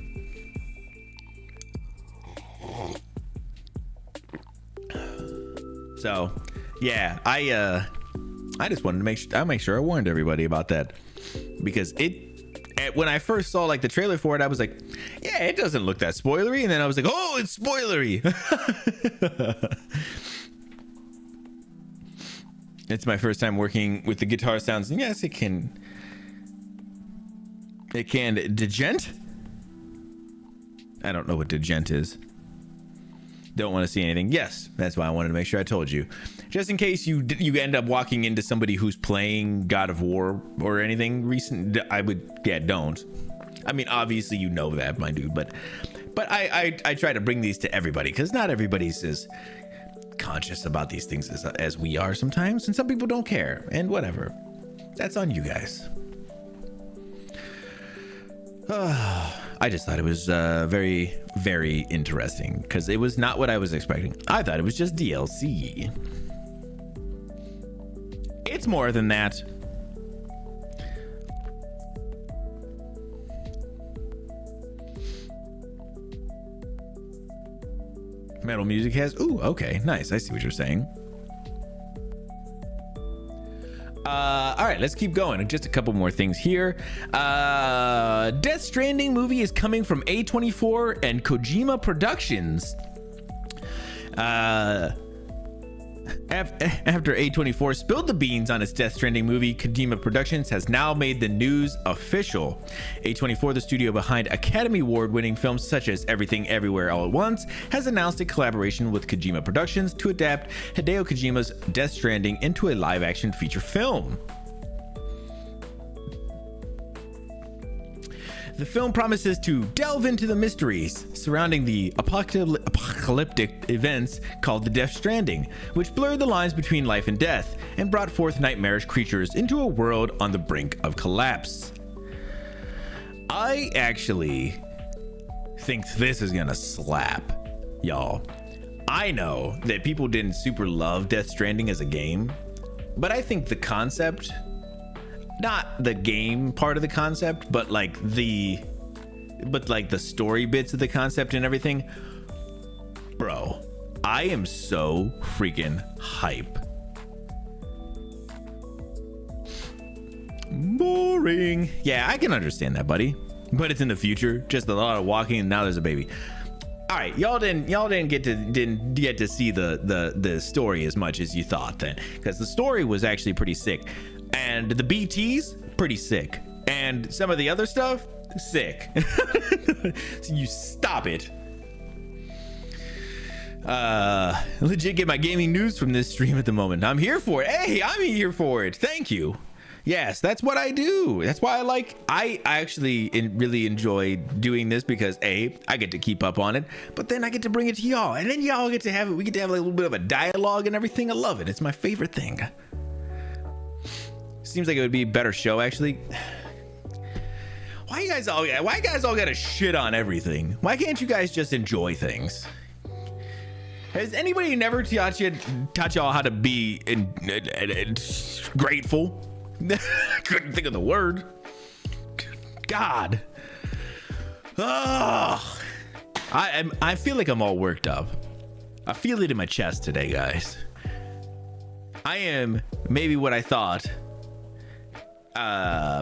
So, yeah, I just wanted to make sure I warned everybody about that, because when I first saw like the trailer for it, I was like, yeah, it doesn't look that spoilery, and then I was like, oh, it's spoilery. It's my first time working with the guitar sounds, and yes, it can degent. I don't know what degent is. Don't want to see anything. Yes, that's why I wanted to make sure I told you, just in case you end up walking into somebody who's playing God of War or anything recent. I would, yeah, don't. I mean, obviously you know that, my dude, but I try to bring these to everybody, because not everybody's as conscious about these things as we are sometimes, and some people don't care, and whatever. That's on you guys. I just thought it was very, very interesting, because it was not what I was expecting. I thought it was just DLC. It's more than that. Metal music has, ooh, okay, nice. I see what you're saying. All right, let's keep going. Just a couple more things here. Death Stranding movie is coming from A24 and Kojima Productions. After A24 spilled the beans on its Death Stranding movie, Kojima Productions has now made the news official. A24, the studio behind Academy Award-winning films such as Everything Everywhere All at Once, has announced a collaboration with Kojima Productions to adapt Hideo Kojima's Death Stranding into a live-action feature film. The film promises to delve into the mysteries surrounding the apocalyptic events called the Death Stranding, which blurred the lines between life and death and brought forth nightmarish creatures into a world on the brink of collapse. I actually think this is gonna slap, y'all. I know that people didn't super love Death Stranding as a game, but I think the concept, not the game part of the concept, but like the story bits of the concept and everything, bro, I am so freaking hype. Boring. Yeah, I can understand that, buddy, but it's in the future, just a lot of walking, and now there's a baby. All right, y'all didn't get to see the story as much as you thought then, because the story was actually pretty sick. And the BTs, pretty sick. And some of the other stuff, sick. So you stop it. Legit get my gaming news from this stream at the moment. I'm here for it. Hey, I'm here for it. Thank you. Yes, that's what I do. That's why I actually really enjoy doing this, because A, I get to keep up on it, but then I get to bring it to y'all. And then y'all get to have it. We get to have like a little bit of a dialogue and everything. I love it. It's my favorite thing. Seems like it would be a better show, actually. Why you guys all gotta shit on everything? Why can't you guys just enjoy things? Has anybody never taught y'all how to be grateful? Couldn't think of the word. God. Oh, I feel like I'm all worked up. I feel it in my chest today, guys. I am maybe what I thought.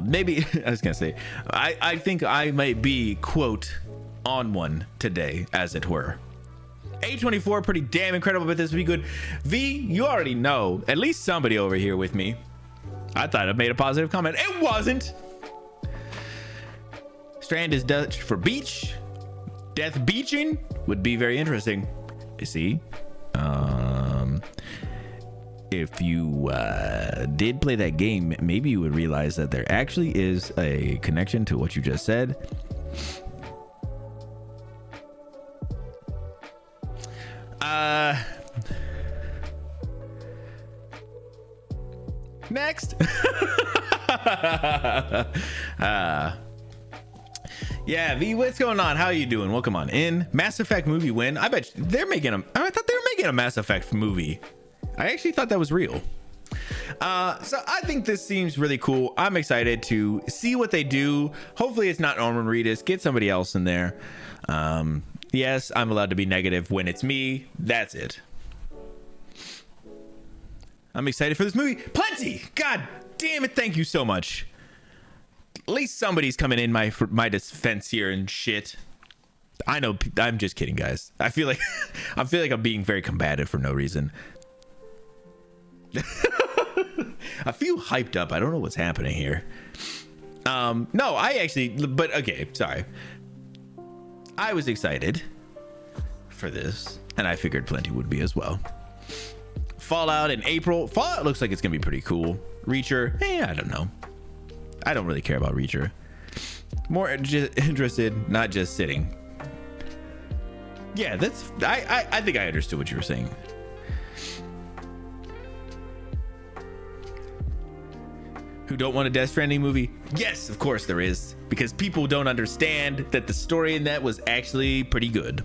Maybe I was gonna say, I think I might be, quote, on one today, as it were. A24, pretty damn incredible, but this would be good. V, you already know, at least somebody over here with me. I thought I made a positive comment. It wasn't. Strand is Dutch for beach. Death beaching would be very interesting. You see? if you did play that game, maybe you would realize that there actually is a connection to what you just said. Next. Yeah, V, what's going on? How are you doing? Welcome on in. Mass Effect movie win. I bet they're making a. I thought they were making a Mass Effect movie. I actually thought that was real. So I think this seems really cool. I'm excited to see what they do. Hopefully it's not Norman Reedus. Get somebody else in there. Yes, I'm allowed to be negative when it's me. That's it. I'm excited for this movie. Plenty. God damn it. Thank you so much. At least somebody's coming in my defense here and shit. I know. I'm just kidding, guys. I feel like I'm being very combative for no reason. I feel hyped up. I don't know what's happening here. No, I actually, but okay, sorry. I was excited for this, and I figured Plenty would be as well. Fallout in April. Fallout looks like it's gonna be pretty cool. Reacher, I don't know. I don't really care about Reacher. More interested, not just sitting. Yeah, that's. I think I understood what you were saying. Who don't want a Death Stranding movie? Yes, of course there is, because people don't understand that the story in that was actually pretty good.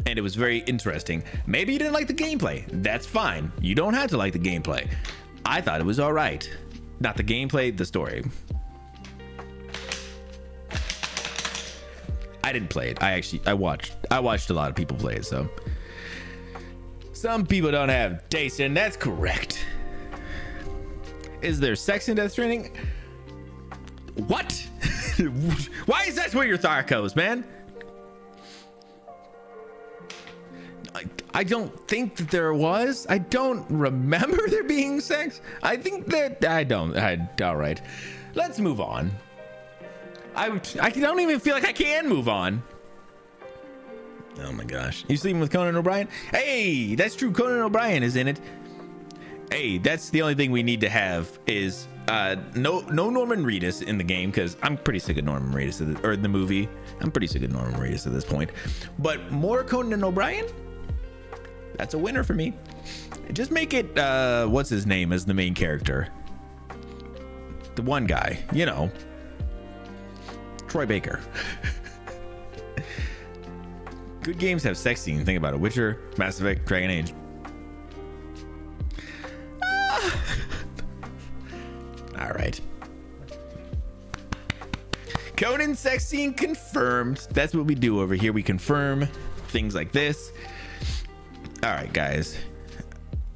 And it was very interesting. Maybe you didn't like the gameplay. That's fine. You don't have to like the gameplay. I thought it was all right. Not the gameplay, the story. I didn't play it. I watched a lot of people play it, so. Some people don't have taste, and that's correct. Is there sex in Death Stranding? What? Why is that where your thought goes, man? I don't think that there was. I don't remember there being sex. I think that all right. Let's move on. I don't even feel like I can move on. Oh my gosh. You sleeping with Conan O'Brien? Hey, that's true. Conan O'Brien is in it. Hey, that's the only thing we need to have is no Norman Reedus in the game, because I'm pretty sick of Norman Reedus or the movie. I'm pretty sick of Norman Reedus at this point. But more Conan O'Brien? That's a winner for me. Just make it what's his name as the main character. The one guy, you know. Troy Baker. Good games have sex scenes. Think about it. Witcher, Mass Effect, Dragon Age. All right. Conan sex scene confirmed. That's what we do over here. We confirm things like this. All right, guys.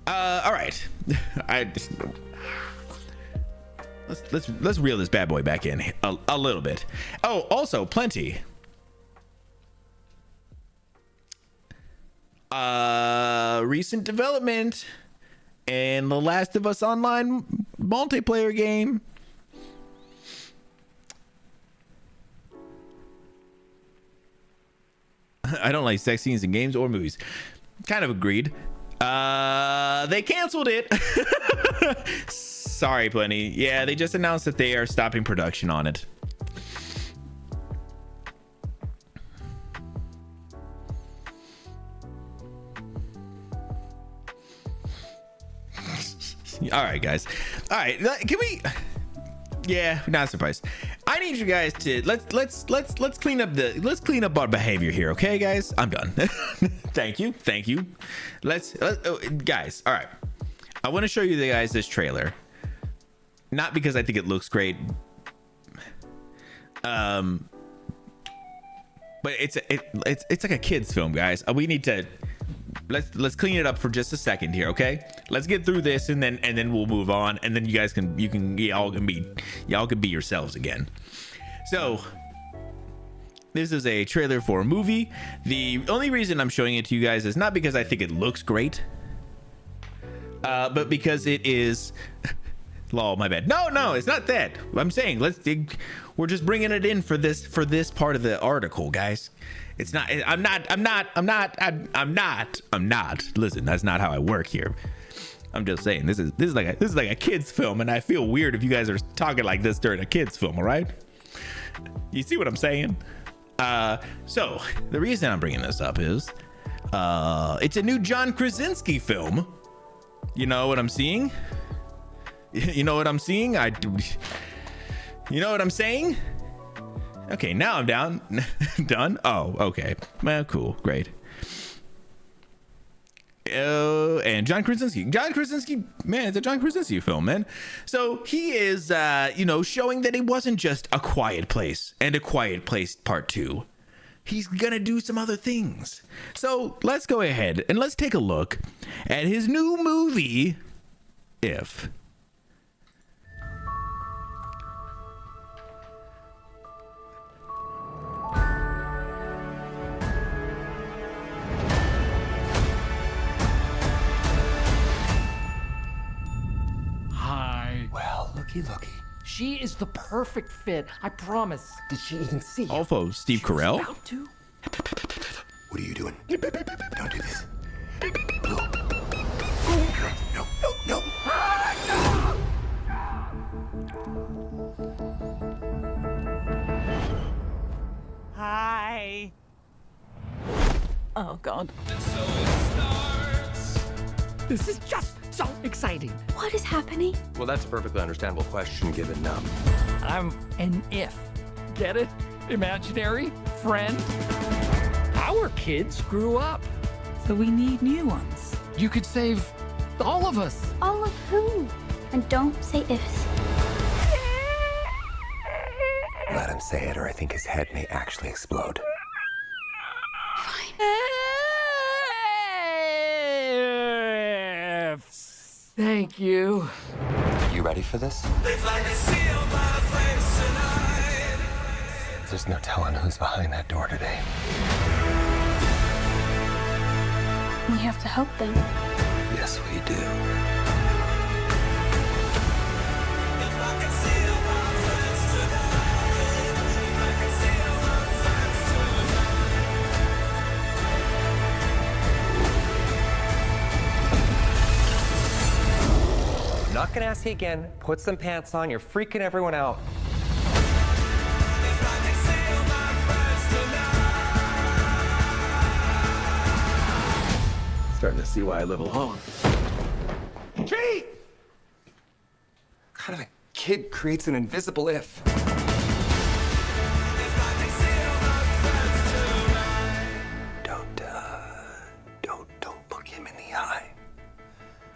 All right. Let's reel this bad boy back in a little bit. Oh, also Plenty. Recent development in The Last of Us Online multiplayer game. I don't like sex scenes in games or movies. Kind of agreed. They canceled it. Sorry, Plenty. Yeah, they just announced that they are stopping production on it. All right, guys. All right, can we? Yeah, not surprised. I need you guys to let's clean up our behavior here, okay, guys? I'm done. Thank you. Let's guys. All right, I want to show you guys this trailer. Not because I think it looks great, but it's like a kid's film, guys. We need to let's clean it up for just a second here, okay? Let's get through this and then we'll move on, and then y'all can be yourselves again. So this is a trailer for a movie. The only reason I'm showing it to you guys is not because I think it looks great, but because it is. Lol, my bad. No, it's not that. I'm saying we're just bringing it in for this part of the article, guys. It's not. I'm not. Listen, that's not how I work here. I'm just saying this is like a kids film, and I feel weird if you guys are talking like this during a kids film. All right, you see what I'm saying? So the reason I'm bringing this up is it's a new John Krasinski film. You know what I'm seeing? You know what I'm seeing? You know what I'm saying? Okay, now I'm down. Done? Oh, okay. Well, cool. Great. And John Krasinski, man, it's a John Krasinski film, man. So he is, showing that it wasn't just A Quiet Place and A Quiet Place Part 2. He's gonna do some other things. So let's go ahead and let's take a look at his new movie, If. Hi. Well, looky. She is the perfect fit, I promise. Did she even see you? Also, Steve Carell. About to? What are you doing? Don't do this. Blue. No. Hi. Oh, God. This is just so exciting. What is happening? Well, that's a perfectly understandable question given I'm an if. Get it? Imaginary friend. Our kids grew up. So we need new ones. You could save all of us. All of who? And don't say ifs. Let him say it, or I think his head may actually explode. Ifs. Thank you. You ready for this? There's no telling who's behind that door today. We have to help them. Yes, we do. I'm not gonna ask you again. Put some pants on. You're freaking everyone out. Starting to see why I live alone. Gee! What kind of a kid creates an invisible if? Don't look him in the eye.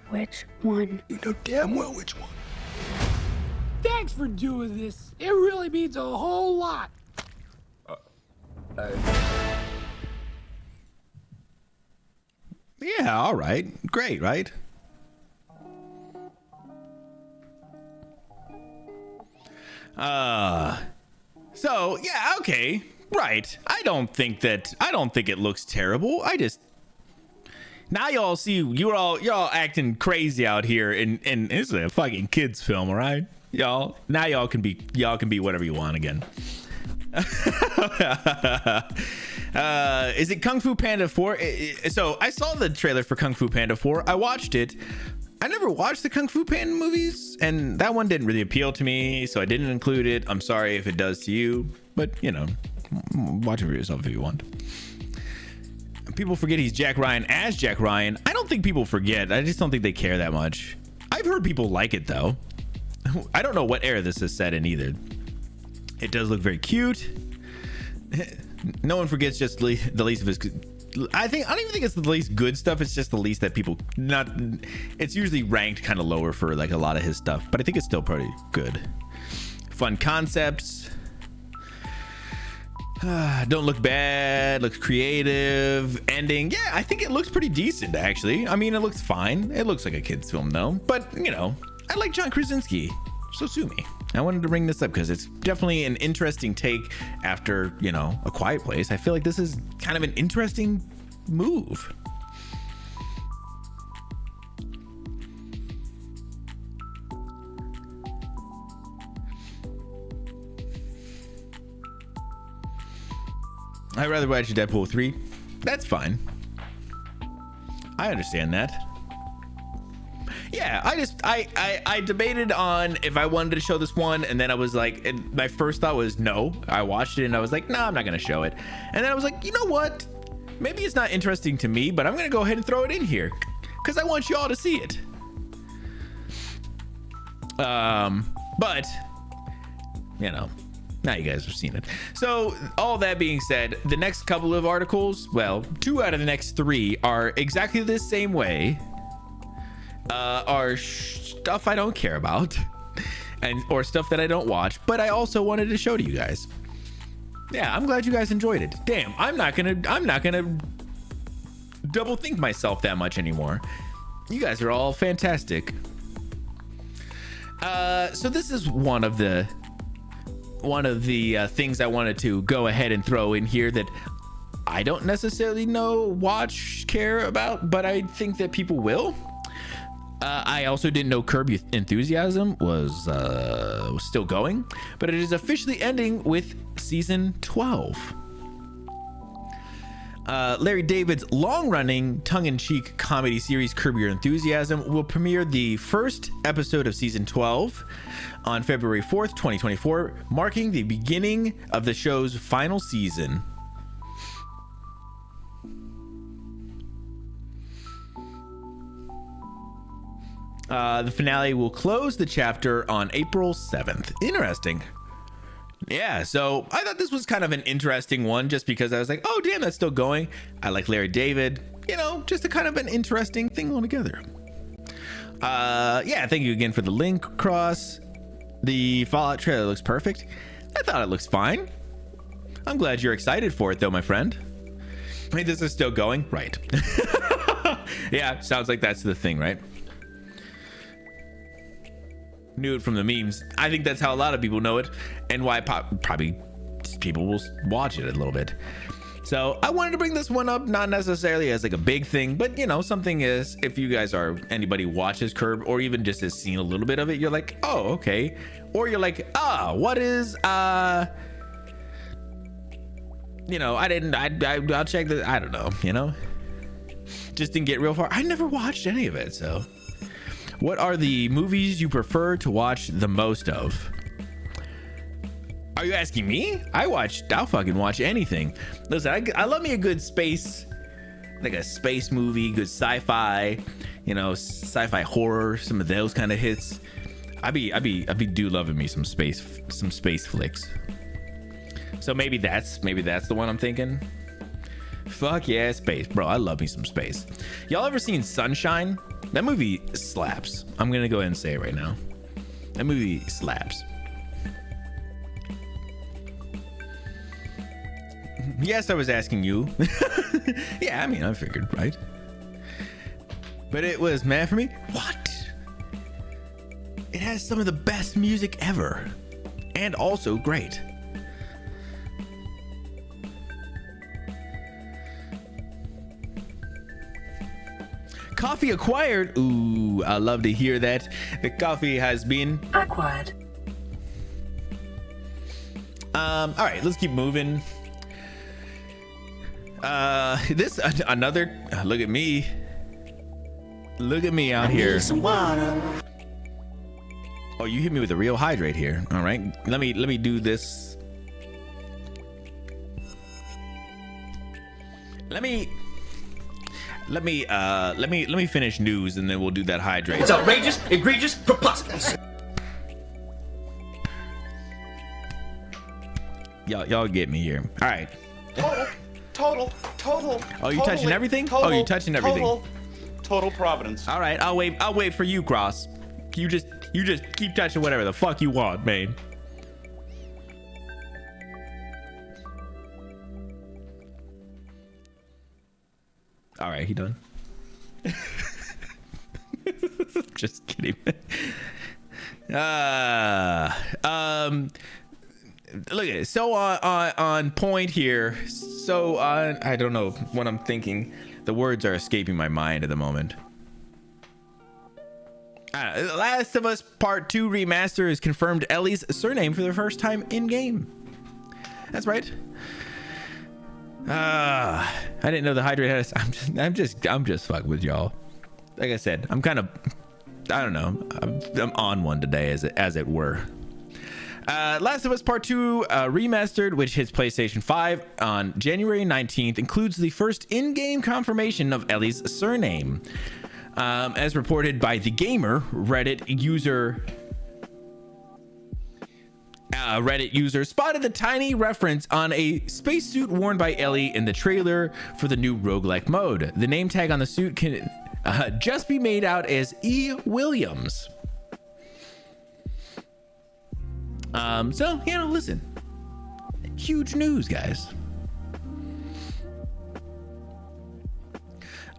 Which one? You know damn well which one. Thanks for doing this. It really means a whole lot. Yeah, all right. Great, right? So, yeah, okay. Right. I don't think it looks terrible. Now y'all see y'all acting crazy out here, and this is a fucking kids film, all right? Y'all can be whatever you want again. Is it Kung Fu Panda 4? So I saw the trailer for Kung Fu Panda 4. I watched it. I never watched the Kung Fu Panda movies, and that one didn't really appeal to me, so I didn't include it. I'm sorry if it does to you, but watch it for yourself if you want. People forget he's Jack Ryan as Jack Ryan. I don't think people forget. I just don't think they care that much. I've heard people like it though. I don't know what era this is set in either. It does look very cute. No one forgets just the least of his. I don't even think it's the least good stuff. It's just the least that people not. It's usually ranked kind of lower for like a lot of his stuff, but I think it's still pretty good. Fun concepts. Don't look bad. Looks creative. Ending. Yeah, I think it looks pretty decent actually. I mean, it looks fine. It looks like a kid's film though, but I like John Krasinski, so sue me. I wanted to bring this up because it's definitely an interesting take after, A Quiet Place. I feel like this is kind of an interesting move. I'd rather watch Deadpool 3. That's fine. I understand that. yeah, I debated on if I wanted to show this one, and then I was like, and my first thought was no. I watched it and I was like, no, I'm not gonna show it. And then I was like, you know what? Maybe it's not interesting to me, but I'm gonna go ahead and throw it in here because I want you all to see it. But you know, now you guys have seen it. So all that being said, the next couple of articles, well, 2 out of the next 3 are exactly the same way. Are stuff I don't care about, or stuff that I don't watch, but I also wanted to show to you guys. Yeah, I'm glad you guys enjoyed it. Damn, I'm not gonna double think myself that much anymore. You guys are all fantastic. So this is one of the things I wanted to go ahead and throw in here that I don't necessarily care about, but I think that people will. I also didn't know Curb Your Enthusiasm was still going, but it is officially ending with season 12. Larry David's long-running tongue-in-cheek comedy series Curb Your Enthusiasm will premiere the first episode of season 12 on February 4th, 2024, marking the beginning of the show's final season. The finale will close the chapter on April 7th. Interesting. Yeah, so I thought this was kind of an interesting one just because I was like, oh, damn, that's still going. I like Larry David. You know, just a kind of an interesting thing altogether. Yeah, thank you again for the link, Cross. The Fallout trailer looks perfect. I thought it looks fine. I'm glad you're excited for it, though, my friend. Wait, this is still going? Right. Yeah, sounds like that's the thing, right? Knew it from the memes. I think that's how a lot of people know it, and why probably people will watch it a little bit. So I wanted to bring this one up, not necessarily as like a big thing, but you know, something is, if you guys anybody watches Curb or even just has seen a little bit of it, you're like, oh, okay. Or you're like, what is, you know, I'll check this. I don't know, you know, just didn't get real far. I never watched any of it. So what are the movies you prefer to watch the most of? Are you asking me? I'll fucking watch anything. Listen, I love me a good space, like a space movie, good sci-fi, you know, sci-fi horror, some of those kind of hits. I be loving me some space flicks. So maybe that's the one I'm thinking. Fuck yeah, space, bro. I love me some space. Y'all ever seen Sunshine? That movie slaps. I'm gonna go ahead and say it right now. That movie slaps. Yes, I was asking you. Yeah, I mean, I figured, right? But it was mad for me. What? It has some of the best music ever, and also great. Coffee acquired. Ooh, I love to hear that. The coffee has been Acquired. All right, let's keep moving. This another. Look at me. Look at me out here. Oh, you hit me with a real hydrate here. All right, let me do this. Let me finish news and then we'll do that hydrate. It's outrageous, egregious, preposterous. Y'all get me here. All right. Total. Oh, you touching everything? Oh, you touching everything. Total providence. All right, I'll wait for you, Cross. You just keep touching whatever the fuck you want, man. All right, he done. Just kidding. Look at it. So on point here. So I don't know what I'm thinking. The words are escaping my mind at the moment. Last of Us Part 2 Remaster has confirmed Ellie's surname for the first time in game. That's right. I didn't know the hydrate had. I'm just fucking with y'all. Like I said, I'm kind of I don't know. I'm on one today, as it were. Last of Us Part 2 Remastered, which hits PlayStation 5 on January 19th, includes the first in-game confirmation of Ellie's surname. As reported by The Gamer, Reddit user spotted the tiny reference on a spacesuit worn by Ellie in the trailer for the new roguelike mode. The name tag on the suit can just be made out as E. Williams. So, listen. Huge news, guys.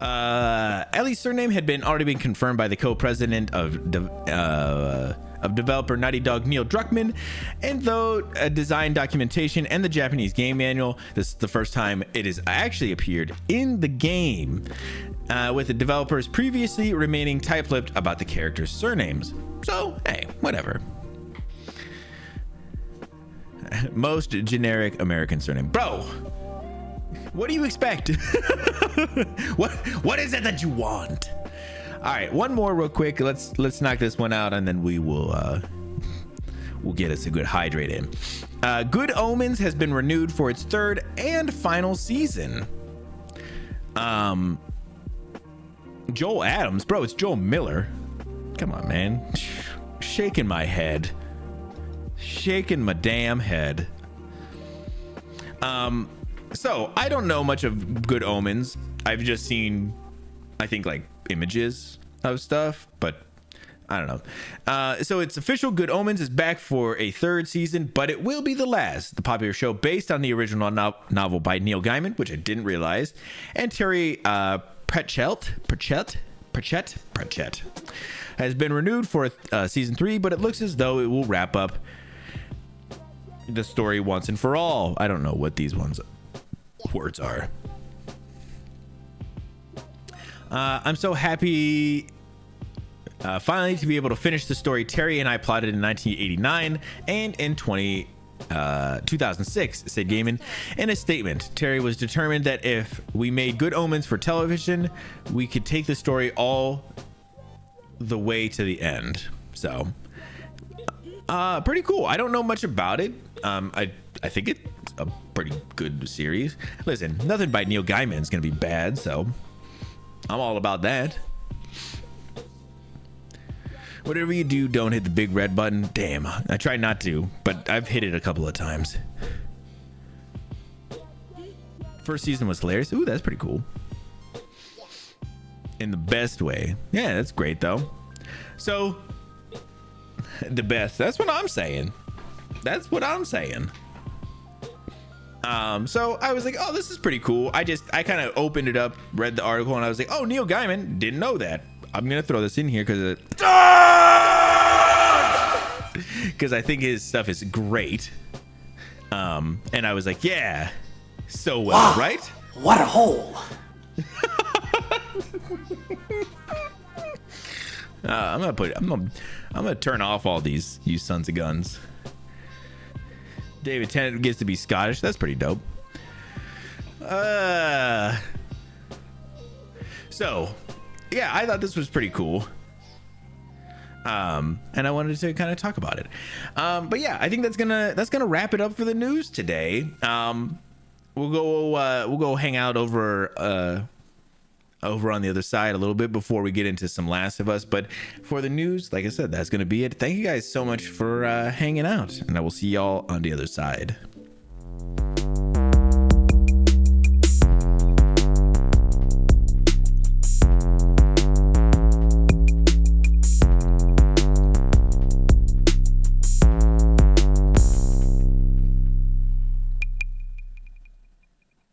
Ellie's surname had already been confirmed by the co-president of developer Naughty Dog, Neil Druckmann, and though design documentation and the Japanese game manual, this is the first time it has actually appeared in the game, with the developers previously remaining tight-lipped about the characters' surnames. So, hey, whatever. Most generic American surname. Bro, what do you expect? What is it that you want? All right, one more real quick. Let's knock this one out, and then we'll get us a good hydrate in. Good Omens has been renewed for its third and final season. Joel Adams, bro, it's Joel Miller. Come on, man. Shaking my head. Shaking my damn head. So I don't know much of Good Omens. I've just seen, I think, like images of stuff, but I don't know. So it's official. Good Omens is back for a third season, but it will be the last. The popular show based on the original novel by Neil Gaiman, which I didn't realize, and Terry Pratchett has been renewed for season 3, but it looks as though it will wrap up the story once and for all. I don't know what these words are. I'm so happy finally to be able to finish the story Terry and I plotted in 1989 and in 2006, said Gaiman in a statement. Terry was determined that if we made Good Omens for television, we could take the story all the way to the end. So pretty cool. I don't know much about it. I think it's a pretty good series. Listen, nothing by Neil Gaiman is gonna be bad, so I'm all about that. Whatever you do, don't hit the big red button. Damn, I try not to, but I've hit it a couple of times. First season was hilarious. Ooh, that's pretty cool. In the best way. Yeah, that's great though. So the best. That's what I'm saying. That's what I'm saying. So I was like, oh, this is pretty cool. I kind of opened it up, read the article, and I was like, oh, Neil Gaiman, didn't know that. I'm gonna throw this in here because I think his stuff is great. And I was like, yeah, so well, wow, right? What a hole. I'm gonna turn off all these, you sons of guns. David Tennant gets to be Scottish. That's pretty dope. So yeah, I thought this was pretty cool. And I wanted to kind of talk about it. But yeah, I think that's gonna wrap it up for the news today. We'll go hang out over on the other side a little bit before we get into some Last of Us. But for the news, like I said, that's gonna be it. Thank you guys so much for hanging out, and I will see y'all on the other side.